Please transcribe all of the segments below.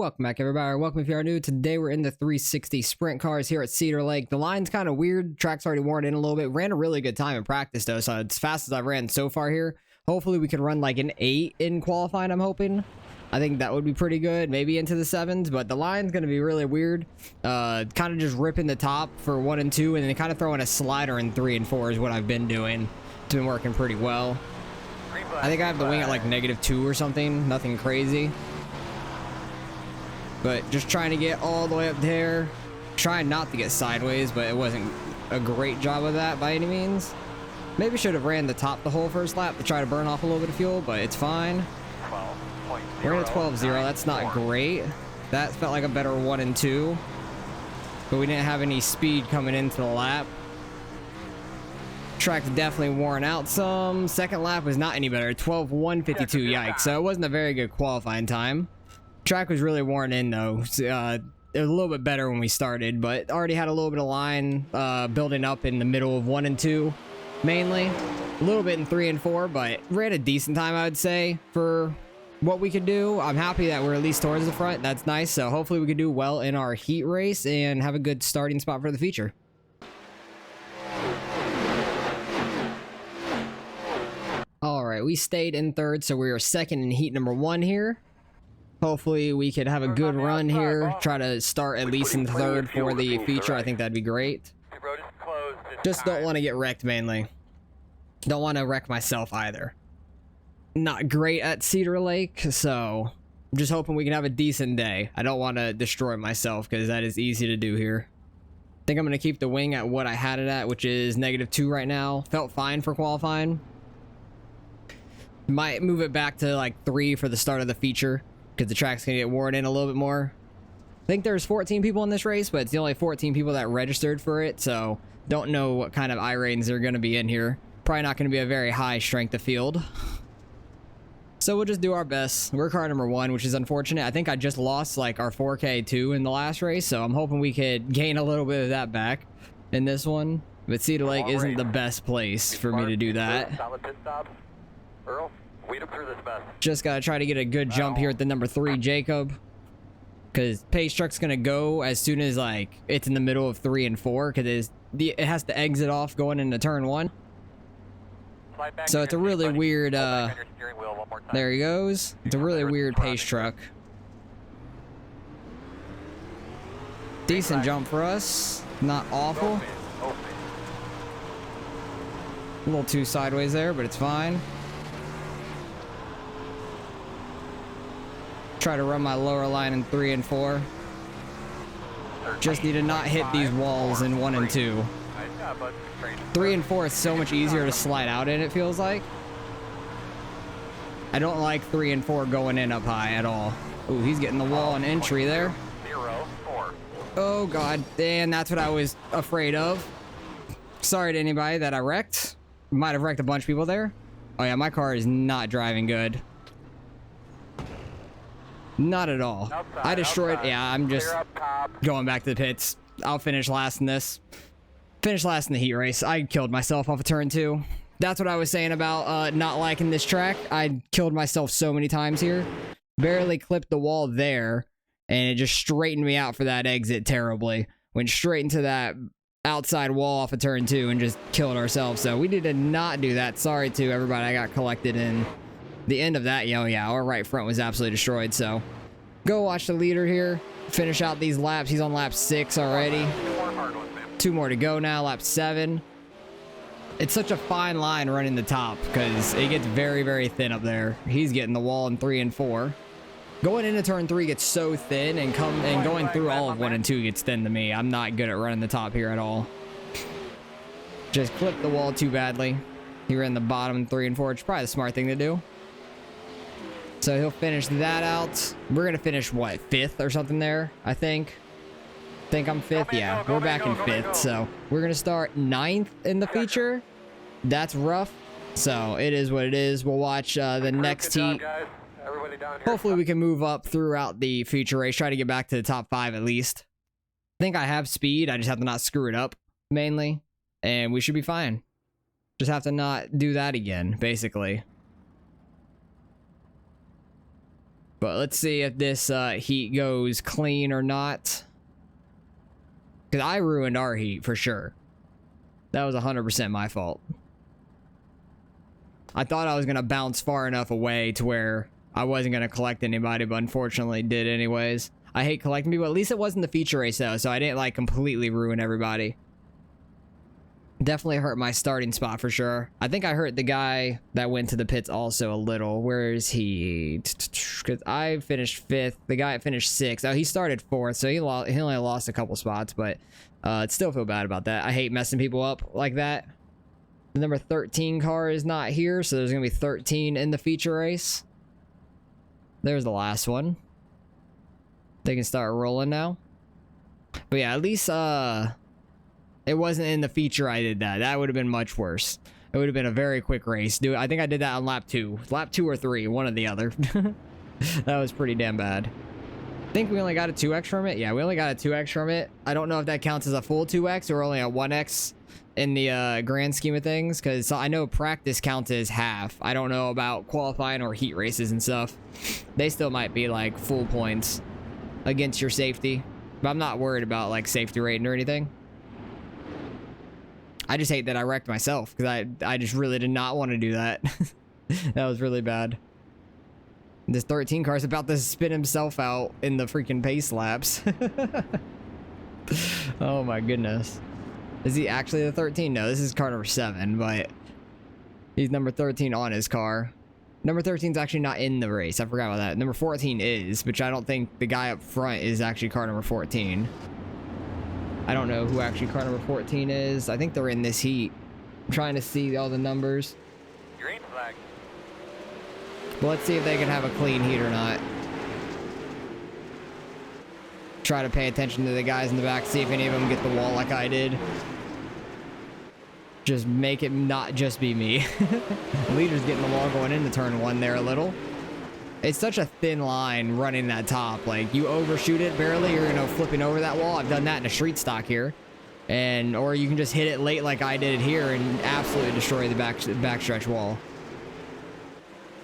Welcome back, everybody. Welcome if you are new. Today we're in the 360 sprint cars here at Cedar Lake. The line's kind of weird. Track's already worn in a little bit. Ran a really good time in practice though, so it's fast as I've ran so far here. Hopefully we can run like an 8 in qualifying, I'm hoping. I think that would be pretty good, maybe into the 7s, but the line's going to be really weird. Kind of just ripping the top for 1 and 2, and then kind of throwing a slider in 3 and 4 is what I've been doing. It's been working pretty well. I think I have the wing at like -2 or something, nothing crazy. But just trying to get all the way up there. Trying not to get sideways, but it wasn't a great job of that by any means. Maybe should have ran the top the whole first lap to try to burn off a little bit of fuel, but it's fine. We're at 12.0, that's not great. That felt like a better 1 and 2. But we didn't have any speed coming into the lap. Track's definitely worn out some. Second lap was not any better. 12.152, yikes. So it wasn't a very good qualifying time. Track was really worn in though. It was a little bit better when we started, but already had a little bit of line building up in the middle of 1 and 2 mainly. A little bit in 3 and 4, but ran a decent time, I would say, for what we could do. I'm happy that we're at least towards the front. That's nice. So hopefully we could do well in our heat race and have a good starting spot for the feature. All right, we stayed in 3rd, so we were 2nd in heat number 1 here. Hopefully we could have a good run here. Try to start at least in 3rd for the feature. I think that'd be great. Just don't want to get wrecked mainly. Don't want to wreck myself either. Not great at Cedar Lake, so I'm just hoping we can have a decent day. I don't want to destroy myself because that is easy to do here. I think I'm going to keep the wing at what I had it at, which is -2 right now. Felt fine for qualifying. Might move it back to like 3 for the start of the feature, because the track's gonna get worn in a little bit more. I think there's 14 people in this race, but it's the only 14 people that registered for it, so don't know what kind of iRatings are gonna be in here. Probably not gonna be a very high strength of field. So we'll just do our best. We're car number 1, which is unfortunate. I think I just lost like our 4K too in the last race, so I'm hoping we could gain a little bit of that back in this one. But Cedar Lake isn't the best place for me to do that. Just gotta try to get a good jump here at the number 3 Jacob, because pace truck's gonna go as soon as like it's in the middle of 3 and 4, because it has to exit off going into turn 1. So it's a really weird there he goes. It's a really weird pace truck. Decent jump for us, not awful. A little too sideways there, but it's fine. Try to run my lower line in 3 and 4. Just need to not hit these walls in 1 and 2. 3 and 4 is so much easier to slide out in, it feels like. I don't like 3 and 4 going in up high at all. Ooh, he's getting the wall and entry there. Oh god, and that's what I was afraid of. Sorry to anybody that I wrecked. Might have wrecked a bunch of people there. Oh yeah, my car is not driving good. Not at all. I destroyed. Yeah, I'm just going back to the pits. I'll finish last in this. Finish last in the heat race. I killed myself off of turn 2. That's what I was saying about not liking this track. I killed myself so many times here. Barely clipped the wall there, and it just straightened me out for that exit terribly. Went straight into that outside wall off of turn 2 and just killed ourselves. So we did not do that. Sorry to everybody I got collected in the end of that. Yo, yeah, our right front was absolutely destroyed. So go watch the leader here, finish out these laps. He's on lap 6 already. 2 more to go now, lap 7. It's such a fine line running the top because it gets very, very thin up there. He's getting the wall in 3 and 4. Going into turn 3 gets so thin, and going through all of 1 and 2 gets thin to me. I'm not good at running the top here at all. Just clipped the wall too badly. He ran the bottom in 3 and 4. It's probably the smart thing to do. So he'll finish that out. We're gonna finish what, 5th or something there, I think. I'm 5th. Yeah, we're back in 5th. So we're gonna start 9th in the feature. That's rough. So it is what it is. We'll watch the next heat. Hopefully we can move up throughout the feature race. Try to get back to the top 5 at least. I think I have speed. I just have to not screw it up mainly, and we should be fine. Just have to not do that again, basically. But let's see if this heat goes clean or not. Because I ruined our heat for sure. That was 100% my fault. I thought I was going to bounce far enough away to where I wasn't going to collect anybody, but unfortunately did anyways. I hate collecting people. At least it wasn't the feature race though, so I didn't like completely ruin everybody. Definitely hurt my starting spot for sure. I think I hurt the guy that went to the pits also a little. Where is he? Because I finished 5th. The guy finished 6th. Oh, he started 4th, so he only lost a couple spots, but I'd still feel bad about that. I hate messing people up like that. The number 13 car is not here, so there's going to be 13 in the feature race. There's the last one. They can start rolling now. But yeah, at least it wasn't in the feature I did that. That would have been much worse. It would have been a very quick race. Dude, I think I did that on lap 2. Lap 2 or 3, one or the other. That was pretty damn bad. I think we only got a 2x from it. Yeah, we only got a 2x from it. I don't know if that counts as a full 2x or only a 1x in the grand scheme of things, because I know practice counts as half. I don't know about qualifying or heat races and stuff. They still might be like full points against your safety, but I'm not worried about like safety rating or anything. I just hate that I wrecked myself because I just really did not want to do that. That was really bad. This 13 car is about to spin himself out in the freaking pace laps. Oh my goodness. Is he actually the 13? No, this is car number 7, but he's number 13 on his car. Number 13 is actually not in the race. I forgot about that. Number 14 is, which I don't think the guy up front is actually car number 14. I don't know who actually car number 14 is. I think they're in this heat. I'm trying to see all the numbers. Green flag. Well, let's see if they can have a clean heat or not. Try to pay attention to the guys in the back, see if any of them get the wall like I did. Just make it not just be me. The leader's getting the wall going into turn 1 there a little. It's such a thin line running that top. Like, you overshoot it barely, you're, flipping over that wall. I've done that in a street stock here. Or you can just hit it late like I did here and absolutely destroy the backstretch wall.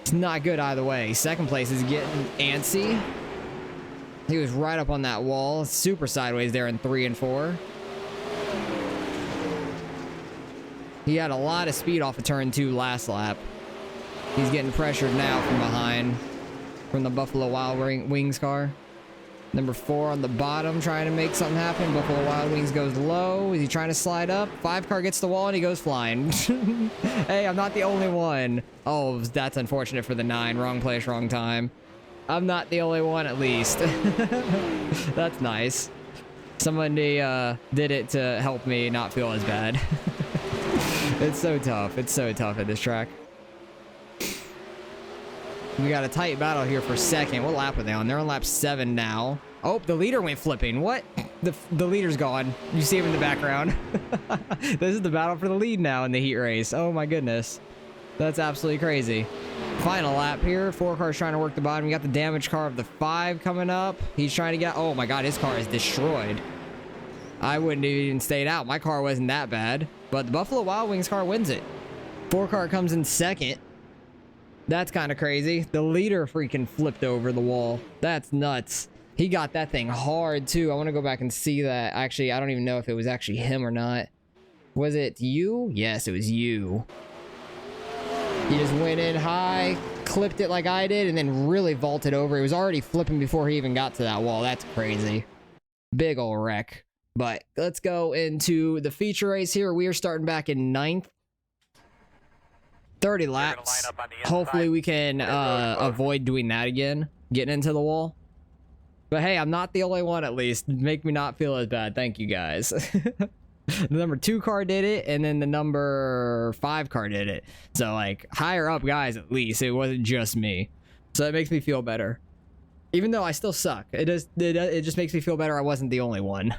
It's not good either way. Second place is getting antsy. He was right up on that wall, super sideways there in 3 and 4. He had a lot of speed off of turn 2 last lap. He's getting pressured now from behind, from the Buffalo Wild Wings car. Number 4 on the bottom trying to make something happen. Buffalo Wild Wings goes low. Is he trying to slide up? 5 car gets the wall and he goes flying. Hey, I'm not the only one. Oh, that's unfortunate for the 9. Wrong place, wrong time. I'm not the only one, at least. That's nice. Somebody did it to help me not feel as bad. It's so tough. It's so tough at this track. We got a tight battle here for second. What lap are they on? They're on lap 7 now. Oh, the leader went flipping. What? The leader's gone. You see him in the background. This is the battle for the lead now in the heat race. Oh my goodness. That's absolutely crazy. Final lap here. 4 cars trying to work the bottom. We got the damaged car of the 5 coming up. He's trying to get... Oh my god, his car is destroyed. I wouldn't have even stayed out. My car wasn't that bad. But the Buffalo Wild Wings car wins it. 4 car comes in second. That's kind of crazy. The leader freaking flipped over the wall. That's nuts. He got that thing hard too. I want to go back and see that. Actually, I don't even know if it was actually him or not. Was it you? Yes, it was you. He just went in high, clipped it like I did, and then really vaulted over. He was already flipping before he even got to that wall. That's crazy. Big ol' wreck. But let's go into the feature race here. We are starting back in 9th. 30 laps. Hopefully we can avoid doing that again. Getting into the wall. But hey, I'm not the only one at least. Make me not feel as bad. Thank you guys. The number 2 car did it, and then the number 5 car did it. So like higher up guys at least. It wasn't just me. So that makes me feel better. Even though I still suck. It just makes me feel better I wasn't the only one.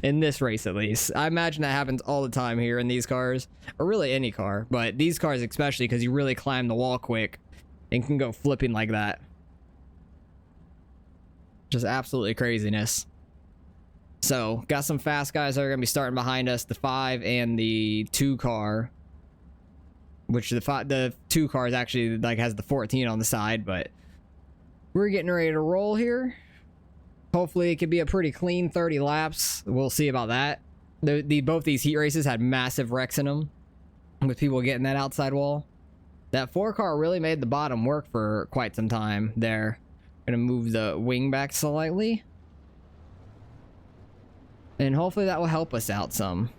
In this race at least. I imagine that happens all the time here in these cars, or really any car, but these cars especially because you really climb the wall quick and can go flipping like that. Just absolutely craziness. So got some fast guys that are gonna be starting behind us, the 5 and the 2 car, which the 2 car is actually like has the 14 on the side, but we're getting ready to roll here. Hopefully it could be a pretty clean 30 laps. We'll see about that. Both these heat races had massive wrecks in them with people getting that outside wall. That 4-car really made the bottom work for quite some time there. Gonna move the wing back slightly. And hopefully that will help us out some.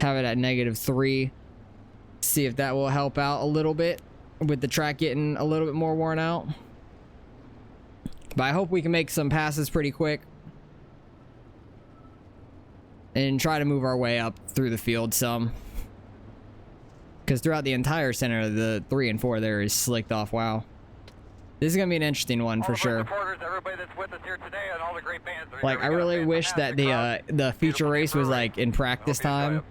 Have it at -3. See if that will help out a little bit with the track getting a little bit more worn out. But I hope we can make some passes pretty quick. And try to move our way up through the field some. Because throughout the entire center, the 3 and 4 there is slicked off. Wow. This is going to be an interesting one for sure. Like, I really wish that the feature race was like in practice time.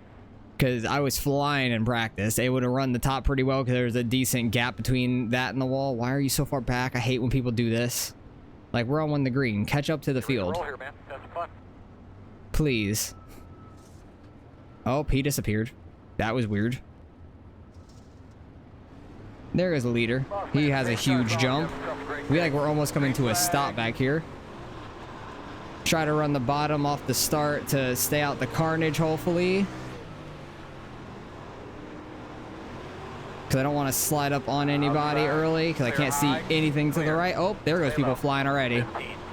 Because I was flying in practice. They would have run the top pretty well because there's a decent gap between that and the wall. Why are you so far back? I hate when people do this. Like, we're on the green. Catch up to the field. Please. Oh, he disappeared. That was weird. There is a leader. He has a huge jump. We're almost coming to a stop back here. Try to run the bottom off the start to stay out the carnage, hopefully. Because I don't want to slide up on anybody early because I can't see anything to the right. Oh, there goes people flying already.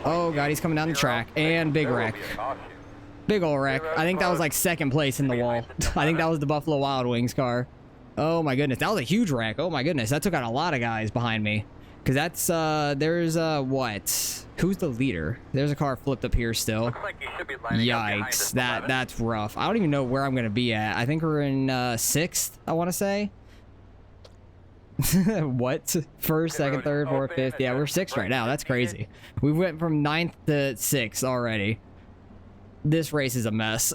Oh, God, he's coming down the track. And big wreck. Big ol' wreck. I think that was like 2nd place in the wall. I think that was the Buffalo Wild Wings car. Oh, my goodness. That was a huge wreck. Oh, my goodness. That took out a lot of guys behind me. Because that's, there's, what? Who's the leader? There's a car flipped up here still. Yikes. That's rough. I don't even know where I'm going to be at. I think we're in, 6th, I want to say. What? 1st, 2nd, 3rd, 4th, 5th. Yeah, we're 6th right now. That's crazy. We went from 9th to 6th already. This race is a mess.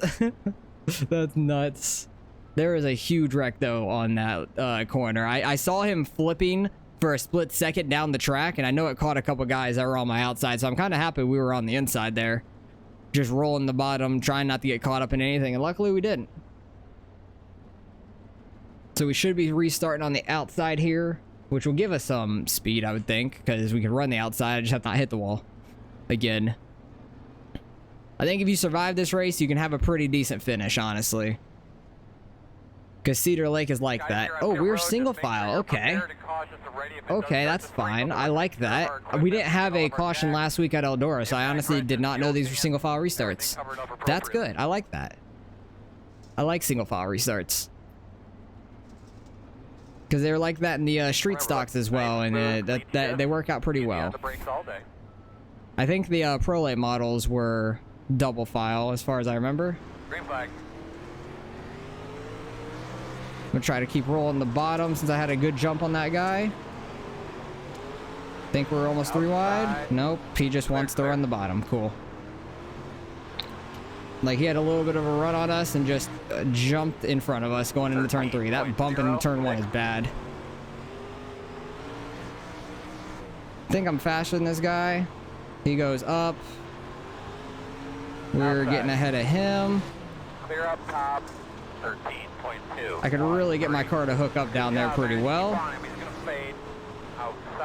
That's nuts. There is a huge wreck, though, on that corner. I saw him flipping for a split second down the track, and I know it caught a couple guys that were on my outside, so I'm kind of happy we were on the inside there. Just rolling the bottom, trying not to get caught up in anything, and luckily we didn't. So we should be restarting on the outside here, which will give us some speed, I would think, because we can run the outside. I just have to not hit the wall again. I think if you survive this race, you can have a pretty decent finish, honestly. Because Cedar Lake is like that. Oh, we're single file. Okay. Okay, that's fine. I like that. We didn't have a caution last week at Eldora, so I honestly did not know these were single file restarts. That's good. I like that. I like single file restarts. Because they're like that in the street stocks as well, and they work out pretty well. I think the Pro Late models were double file, as far as I remember. Green flag. I'm gonna try to keep rolling the bottom since I had a good jump on that guy. Think we're almost 3 wide. Nope, he just wants to run the bottom. Cool. Like, he had a little bit of a run on us and just jumped in front of us going into turn 3. That bump in turn 1 is bad. I think I'm faster than this guy. He goes up. We're getting ahead of him. Clear up top, 13.2. I could really get my car to hook up down there pretty well.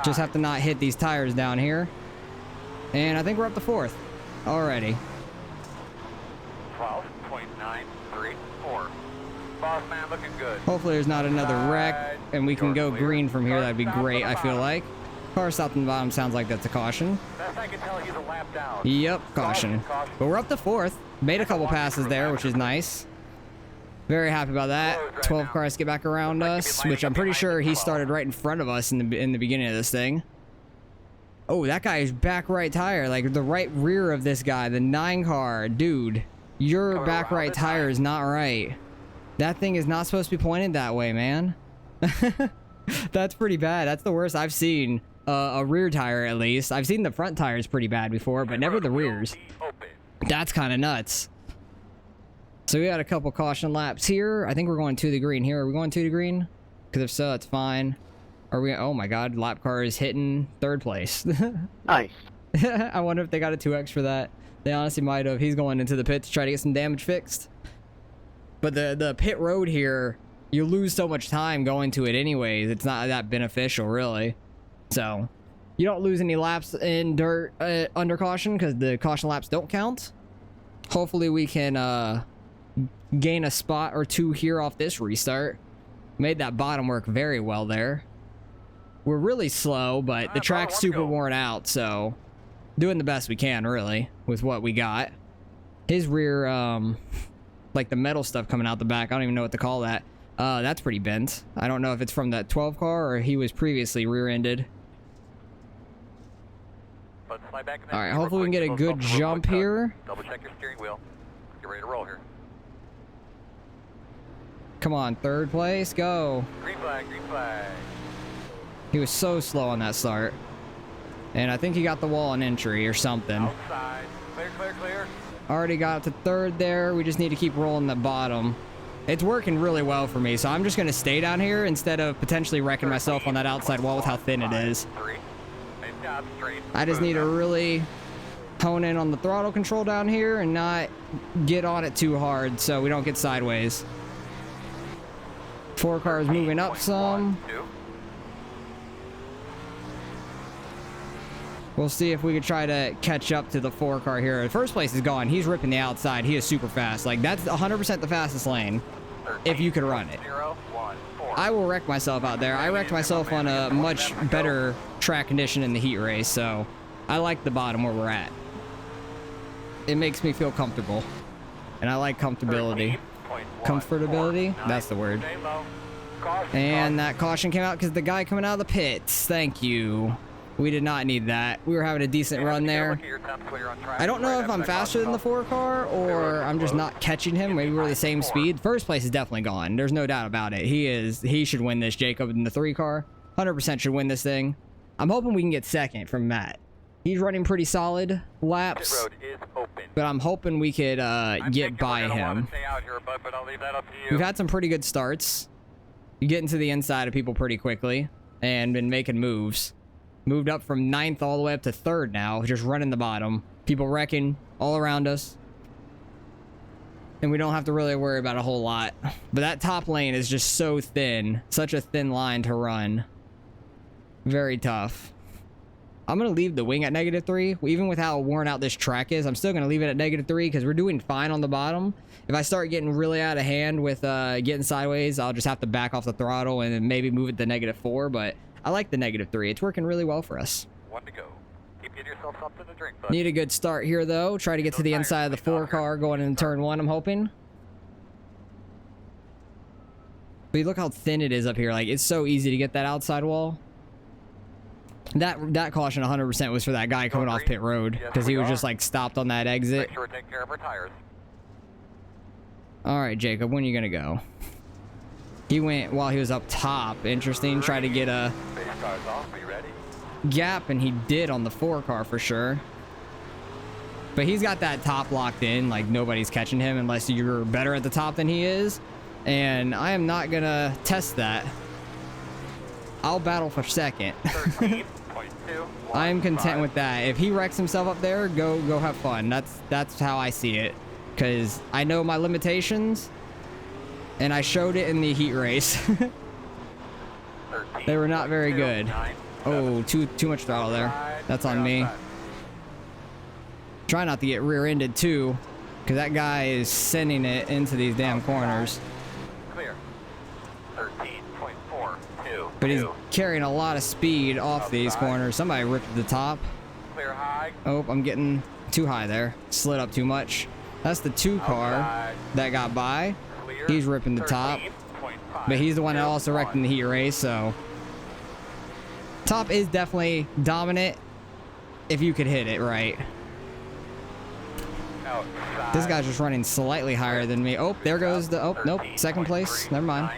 Just have to not hit these tires down here. And I think we're up to 4th already. 12.934. Boss man looking good. Hopefully there's not another wreck and we can go green from here. That'd be great, I feel like. Car stopped in the bottom sounds like that's a caution. Best I can tell, he's a lap down. Yep, caution. But we're up to 4th. Made a couple passes there, which is nice. Very happy about that. 12 cars get back around us, which I'm pretty sure he started right in front of us in the beginning of this thing. Oh, that guy is back right tire, like the right rear of this guy, the 9 car. Dude, your back right tire is not right. That thing is not supposed to be pointed that way, man. That's pretty bad. That's the worst I've seen. A rear tire, at least. I've seen the front tires pretty bad before, but never the rears. That's kind of nuts. So we got a couple caution laps here. I think we're going to the green here. Are we going to the green? Because if so, it's fine. Are we? Oh my god, lap car is hitting 3rd place. Nice. I wonder if they got a 2x for that. They honestly might have. He's going into the pit to try to get some damage fixed. But the pit road here, you lose so much time going to it anyways. It's not that beneficial, really. So, You don't lose any laps in dirt under caution because the caution laps don't count. Hopefully we can gain a spot or two here off this restart. Made that bottom work very well there. We're really slow, but the track's super worn out, so doing the best we can, really, with what we got. His rear, like the metal stuff coming out the back, I don't even know what to call that. That's pretty bent. I don't know if it's from that 12 car or he was previously rear-ended. Alright, hopefully we can get a good jump here. Double check your steering wheel. Get ready to roll here. Come on, third place, go. Green flag, green flag. He was so slow on that start. And I think he got the wall on entry or something. Outside. Clear, clear, clear. Already got to third there. We just need to keep rolling the bottom. It's working really well for me, so I'm just going to stay down here instead of potentially wrecking myself on that outside wall with how thin it is. I just need to really hone in on the throttle control down here and not get on it too hard so we don't get sideways. 4 cars moving up some. We'll see if we could try to catch up to the 4 car here. The first place is gone. He's ripping the outside. He is super fast. Like, that's 100% the fastest lane if you could run it. I will wreck myself out there. I wrecked myself on a much better track condition in the heat race, so I like the bottom where we're at. It makes me feel comfortable, and I like comfortability. Comfortability? That's the word. And that caution came out because the guy coming out of the pits. Thank you. We did not need that. We were having a decent run there. I don't know if I'm faster than the 4 car or I'm just not catching him. Maybe we're the same speed. First place is definitely gone. There's no doubt about it. He should win this, Jacob, in the 3 car. 100% should win this thing. I'm hoping we can get second from Matt. He's running pretty solid laps, but I'm hoping we could get by him. We've had some pretty good starts. Getting to the inside of people pretty quickly and been making moves. Moved up from 9th all the way up to 3rd now, just running the bottom. People wrecking all around us. And we don't have to really worry about a whole lot. But that top lane is just so thin. Such a thin line to run. Very tough. I'm going to leave the wing at -3. Even with how worn out this track is, I'm still going to leave it at -3 because we're doing fine on the bottom. If I start getting really out of hand with getting sideways, I'll just have to back off the throttle and then maybe move it to -4. But I like the -3. It's working really well for us. 1 to go. Keep getting yourself something to drink, bud. Need a good start here, though. Try to get to the inside of the 4 car going into turn 1, I'm hoping. But look how thin it is up here. Like, it's so easy to get that outside wall. That caution 100% was for that guy coming off pit road because he was just like stopped on that exit. Make sure we take care of our tires. All right, Jacob, when are you gonna go? He went while he was up top. Interesting. Try to get a gap, and he did on the 4 car for sure. But he's got that top locked in. Like, nobody's catching him unless you're better at the top than he is. And I am not gonna test that. I'll battle for second. I am content with that. If he wrecks himself up there, go have fun. That's how I see it. Because I know my limitations. And I showed it in the heat race. They were not very good. Oh, too much throttle there. That's on me. Try not to get rear-ended too, because that guy is sending it into these damn corners. Clear. 13.42. But he's carrying a lot of speed off these corners. Somebody ripped the top. Clear high. Oh, I'm getting too high there. Slid up too much. That's the 2 car that got by. He's ripping the top, but he's the one that also wrecked in the heat race, so top is definitely dominant if you could hit it right. This guy's just running slightly higher than me. Oh, there goes the, oh, nope, 2nd place. Never mind.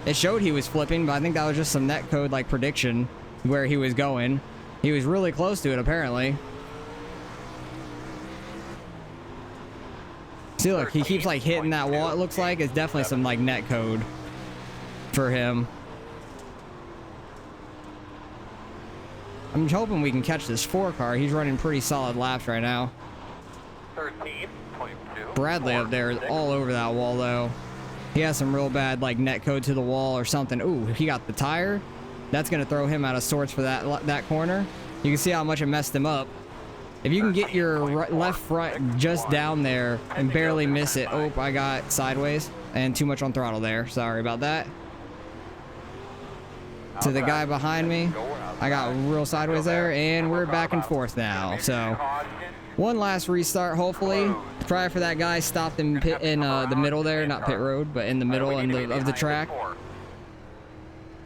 It showed he was flipping, but I think that was just some netcode like prediction where he was going. He was really close to it apparently. See, look, he keeps like hitting that wall. It looks like it's definitely some like net code for him. I'm hoping we can catch this 4 car. He's running pretty solid laps right now. 13.2. Bradley up there is all over that wall though. He has some real bad like net code to the wall or something. Ooh, he got the tire. That's gonna throw him out of sorts for that corner. You can see how much it messed him up. If you can get your left front just down there and barely miss it. Oh, I got sideways and too much on throttle there. Sorry about that. To the guy behind me, I got real sideways there, and we're back and forth now. So, one last restart, hopefully. Try for that guy stopped in the middle there, not pit road, but in the middle of the track.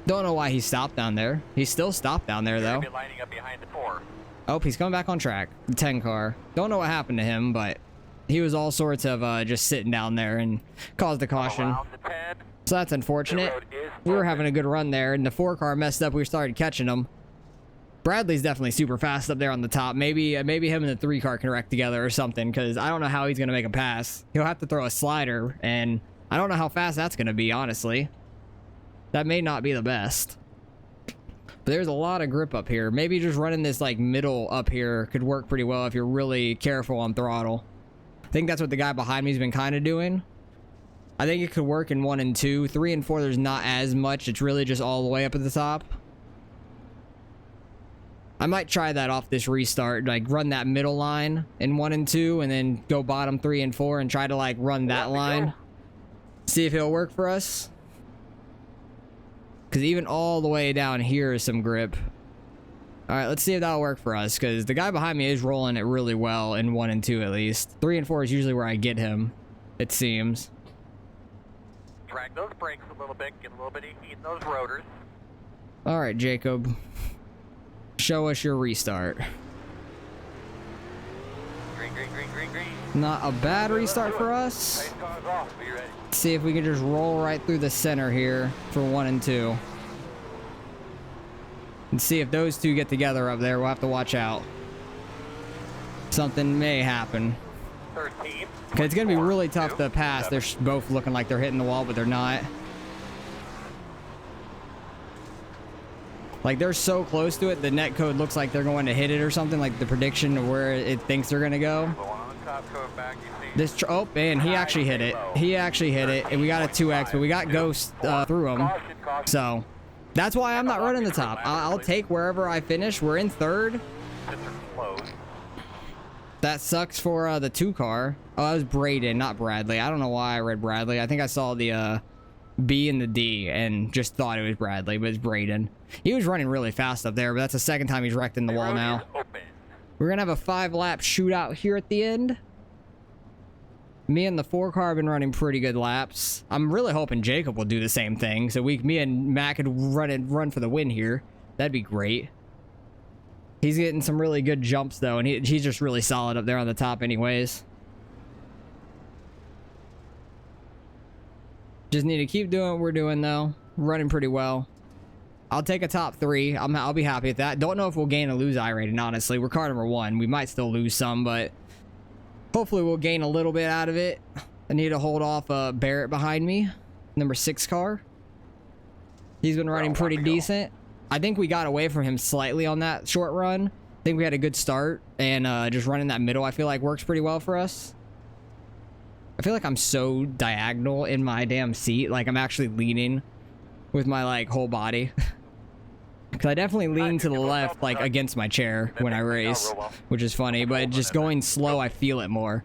Don't know why he stopped down there. He's still stopped down there, though. Oh, he's coming back on track. The 10 car. Don't know what happened to him, but he was all sorts of just sitting down there and caused a caution. So that's unfortunate. We were having a good run there, and the 4 car messed up. We started catching them. Bradley's definitely super fast up there on the top. Maybe him and the 3 car can wreck together or something, because I don't know how he's going to make a pass. He'll have to throw a slider, and I don't know how fast that's going to be, honestly. That may not be the best. But there's a lot of grip up here. Maybe just running this like middle up here could work pretty well if you're really careful on throttle. I think that's what the guy behind me has been kind of doing. I think it could work in 1 and 2. 3 and 4, there's not as much. It's really just all the way up at the top. I might try that off this restart. Like run that middle line in 1 and 2 and then go bottom 3 and 4 and try to like run that line. See if it'll work for us. Because even all the way down here is some grip. Alright, let's see if that'll work for us. Because the guy behind me is rolling it really well in 1 and 2 at least. 3 and 4 is usually where I get him, it seems. Drag those brakes a little bit, get a little bit of heat in those rotors. Alright, Jacob. Show us your restart. Green, green, green, green, green. Not a bad restart for us. Pace cars off, be ready. See if we can just roll right through the center here for 1 and 2. And see if those two get together up there. We'll have to watch out. Something may happen. 13. Okay, it's going to be really tough to pass. They're both looking like they're hitting the wall, but they're not. Like, they're so close to it, the net code looks like they're going to hit it or something, like the prediction of where it thinks they're going to go. This, oh, and he actually hit it. He actually hit it, and we got a 2X, but we got Ghost through him. So, that's why I'm not running the top. I'll take wherever I finish. We're in 3rd. That sucks for the 2 car. Oh, that was Braden, not Bradley. I don't know why I read Bradley. I think I saw the B and the D and just thought it was Bradley, but it's Braden. He was running really fast up there, but that's the 2nd time he's wrecked in the wall now. We're going to have a 5-lap shootout here at the end. Me and the 4 car have been running pretty good laps. I'm really hoping Jacob will do the same thing, so me and Matt could run for the win here. That'd be great. He's getting some really good jumps, though, and he's just really solid up there on the top anyways. Just need to keep doing what we're doing, though. Running pretty well. I'll take a top 3. I'll be happy with that. Don't know if we'll gain or lose iRating, honestly. We're car number 1. We might still lose some, but hopefully we'll gain a little bit out of it. I need to hold off Barrett behind me. Number 6 car. He's been running pretty decent. I think we got away from him slightly on that short run. I think we had a good start, and just running that middle I feel like works pretty well for us. I feel like I'm so diagonal in my damn seat. Like I'm actually leaning with my like whole body. Because I definitely lean to the left like against my chair when I race, which is funny, but just going slow I feel it more.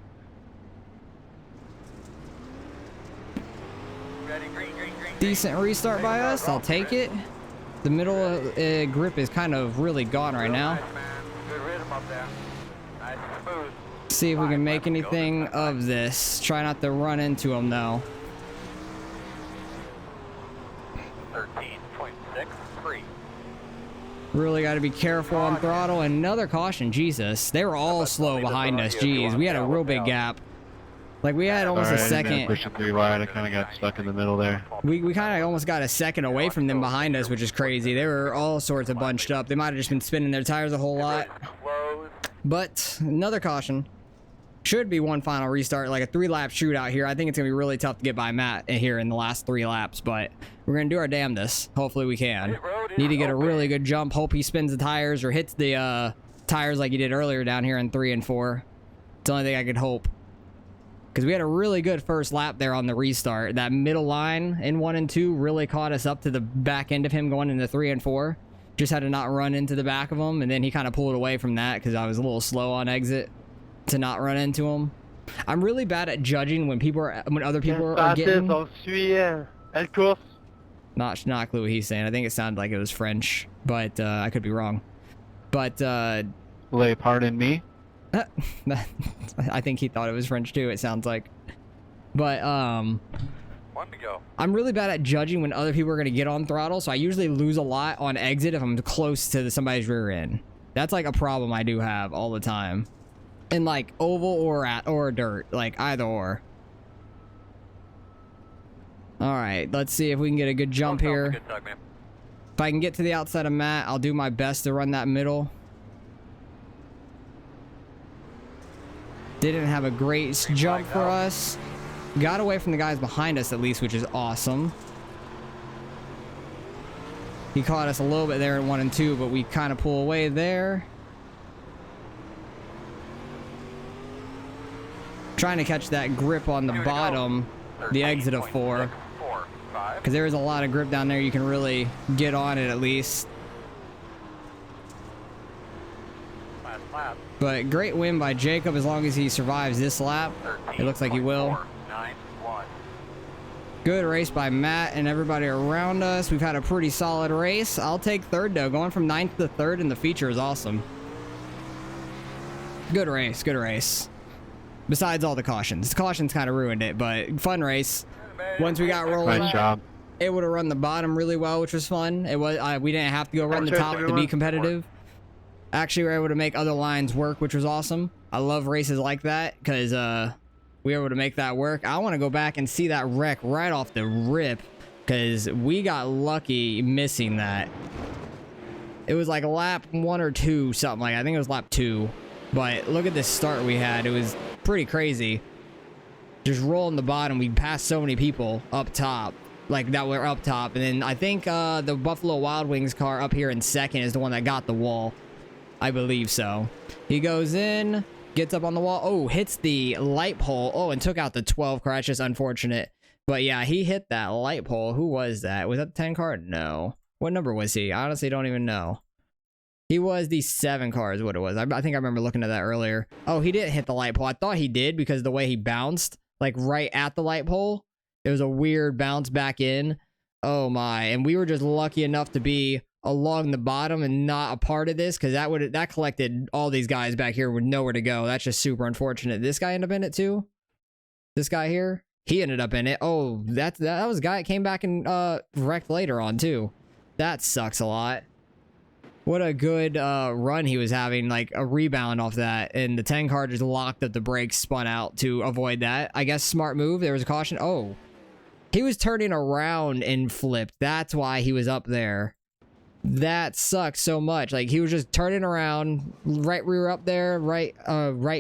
Decent restart by us, I'll take it. The middle grip is kind of really gone right now. See if we can make anything of this. Try not to run into him though. 13.63. Really got to be careful on throttle. Another caution, Jesus. They were all slow behind us. Jeez, we had a real big gap. Like we had almost a second. Pushing 3 wide, I kind of got stuck in the middle there. We kind of almost got a second away from them behind us, which is crazy. They were all sorts of bunched up. They might have just been spinning their tires a whole lot. But another caution. Should be one final restart, like a 3-lap shootout here. I think it's gonna be really tough to get by Matt here in the last 3 laps, but we're gonna do our damnedest. Hopefully we can. Need to get a really good jump. Hope he spins the tires or hits the tires like he did earlier down here in 3 and 4. It's the only thing I could hope. Because we had a really good first lap there on the restart. That middle line in 1 and 2 really caught us up to the back end of him going into 3 and 4. Just had to not run into the back of him, and then he kind of pulled away from that because I was a little slow on exit to not run into him. I'm really bad at judging when other people are getting. Not a clue what he's saying. I think it sounded like it was French, but I could be wrong. But Wait, pardon me? I think he thought it was French too, it sounds like. But One to go. I'm really bad at judging when other people are gonna get on throttle, so I usually lose a lot on exit if I'm close to somebody's rear end. That's like a problem I do have all the time. In like oval or dirt, like either or. All right, let's see if we can get a good jump here. Good talk, man. If I can get to the outside of Matt, I'll do my best to run that middle. Didn't have a great jump for us. Got away from the guys behind us at least, which is awesome. He caught us a little bit there in 1 and 2, but we kind of pull away there. Trying to catch that grip on the bottom, the exit of 4. Because there is a lot of grip down there. You can really get on it at least. Last lap. But great win by Jacob as long as he survives this lap. It looks like he will. 13.491. Good race by Matt and everybody around us. We've had a pretty solid race. I'll take third though. Going from 9th to 3rd in the feature is awesome. Good race, good race. Besides all the cautions. The cautions kind of ruined it, but fun race. Once we got rolling, Nice job. it would have run the bottom really well, which was fun. It was we didn't have to go run the top to be competitive. Actually, we were able to make other lines work, which was awesome. I love races like that because we were able to make that work. I want to go back and see that wreck right off the rip because we got lucky missing that. It was like lap 1 or 2, something like that. I think it was lap 2. But look at this start we had. It was pretty crazy. Just rolling the bottom. We passed so many people up top. Like that were up top. And then I think the Buffalo Wild Wings car up here in 2nd is the one that got the wall. I believe so. He goes in, gets up on the wall. Oh, hits the light pole. Oh, and took out the 12 car. That's just unfortunate. But yeah, he hit that light pole. Who was that? Was that the 10 car? No. What number was he? I honestly don't even know. He was the 7 car is what it was. I think I remember looking at that earlier. Oh, he didn't hit the light pole. I thought he did because of the way he bounced, like right at the light pole. It was a weird bounce back in. Oh my. And we were just lucky enough to be along the bottom and not a part of this because that collected all these guys back here with nowhere to go. That's just super unfortunate. This guy ended up in it too? This guy here? He ended up in it. Oh, that was a guy that came back and wrecked later on too. That sucks a lot. What a good run he was having, like a rebound off that, and the 10 car just locked up the brakes, spun out to avoid that. I guess smart move. There was a caution. Oh, he was turning around and flipped. That's why he was up there. That sucks so much. Like he was just turning around, right rear up there, right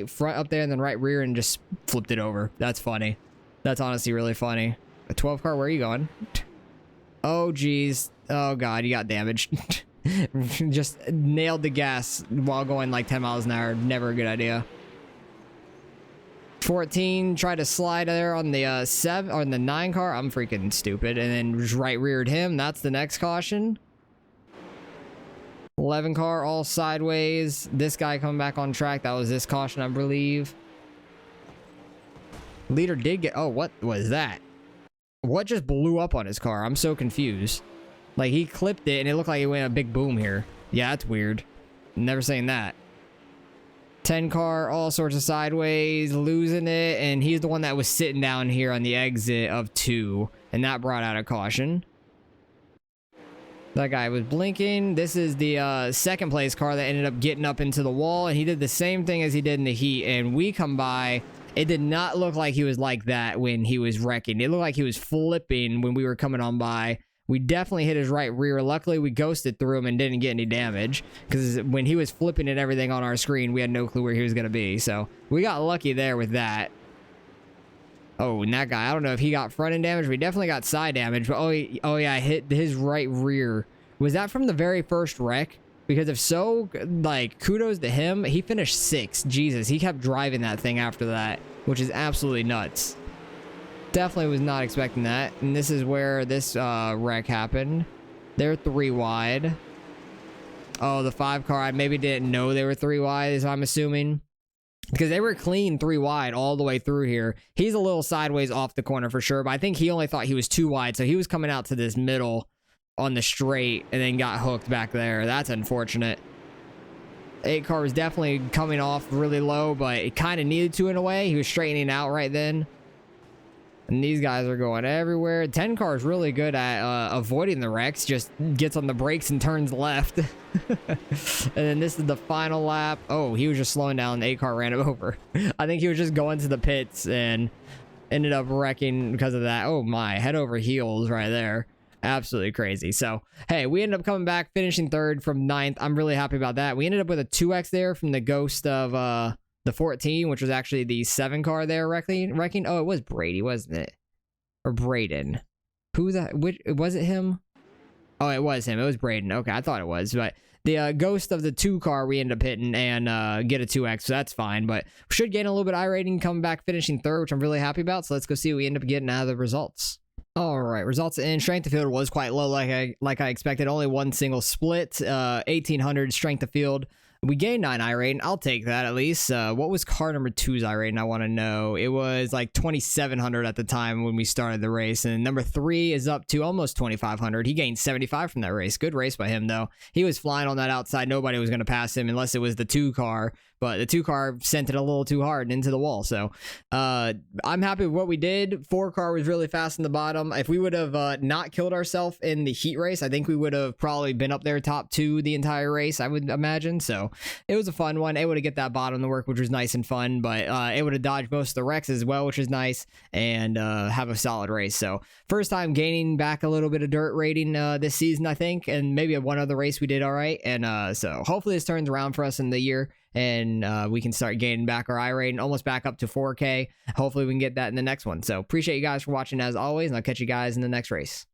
front up there, and then right rear, and just flipped it over. That's funny. That's honestly really funny. A 12 car, where are you going? Oh geez. Oh god, you got damaged. Just nailed the gas while going like 10 miles an hour. Never a good idea. 14 tried to slide there on the 7 or the 9 car. I'm freaking stupid, and then just right reared him. That's the next caution. 11 car all sideways. This guy coming back on track. That was this caution, I believe. Leader did get. Oh, what was that? What just blew up on his car? I'm so confused. Like, he clipped it, and it looked like it went a big boom here. Yeah, that's weird. Never saying that. 10 car, all sorts of sideways, losing it, and he's the one that was sitting down here on the exit of 2, and that brought out a caution. That guy was blinking. This is the second place car that ended up getting up into the wall, and he did the same thing as he did in the heat, and we come by. It did not look like he was like that when he was wrecking. It looked like he was flipping when we were coming on by. We definitely hit his right rear. Luckily, we ghosted through him and didn't get any damage. Because when he was flipping and everything on our screen, we had no clue where he was going to be. So, we got lucky there with that. Oh, and that guy, I don't know if he got front end damage. We definitely got side damage. But oh yeah, I hit his right rear. Was that from the very first wreck? Because if so, like, kudos to him. He finished 6th. Jesus, he kept driving that thing after that. Which is absolutely nuts. Definitely was not expecting that. And this is where this wreck happened. They're 3 wide. Oh, the 5 car, I maybe didn't know they were 3 wide, as I'm assuming. Because they were clean 3 wide all the way through here. He's a little sideways off the corner for sure, but I think he only thought he was 2 wide, so he was coming out to this middle on the straight and then got hooked back there. That's unfortunate. 8 car was definitely coming off really low, but it kind of needed to in a way. He was straightening out right then. And these guys are going everywhere. 10 car is really good at avoiding the wrecks. Just gets on the brakes and turns left. And then this is the final lap. Oh, he was just slowing down. The 8 car ran him over. I think he was just going to the pits and ended up wrecking because of that. Oh my, head over heels right there. Absolutely crazy. So, hey, we ended up coming back, finishing 3rd from 9th. I'm really happy about that. We ended up with a 2x there from the ghost of the 14, which was actually the 7 car there wrecking. Oh, it was Brady, wasn't it? Or Braden. Who was that? Was it him? Oh, it was him. It was Braden. Okay, I thought it was. But the ghost of the 2 car we ended up hitting and get a 2x, so that's fine. But we should gain a little bit of iRating, coming back, finishing 3rd, which I'm really happy about. So let's go see what we end up getting out of the results. All right, results in strength of field was quite low, like I expected. Only 1 single split, 1800 strength of field. We gained 9 iRating. I'll take that at least. What was car number 2's iRating? I want to know. It was like 2,700 at the time when we started the race. And number 3 is up to almost 2,500. He gained 75 from that race. Good race by him, though. He was flying on that outside. Nobody was going to pass him unless it was the 2 car. But the 2 car sent it a little too hard into the wall. So I'm happy with what we did. 4 car was really fast in the bottom. If we would have not killed ourselves in the heat race, I think we would have probably been up there top 2 the entire race, I would imagine. So it was a fun one. Able to get that bottom to work, which was nice and fun. But able to dodge most of the wrecks as well, which is nice. And have a solid race. So first time gaining back a little bit of dirt rating this season, I think. And maybe one other race we did all right. And so hopefully this turns around for us in the year. And we can start gaining back our iRating, almost back up to 4K. Hopefully we can get that in the next one. So appreciate you guys for watching as always, and I'll catch you guys in the next race.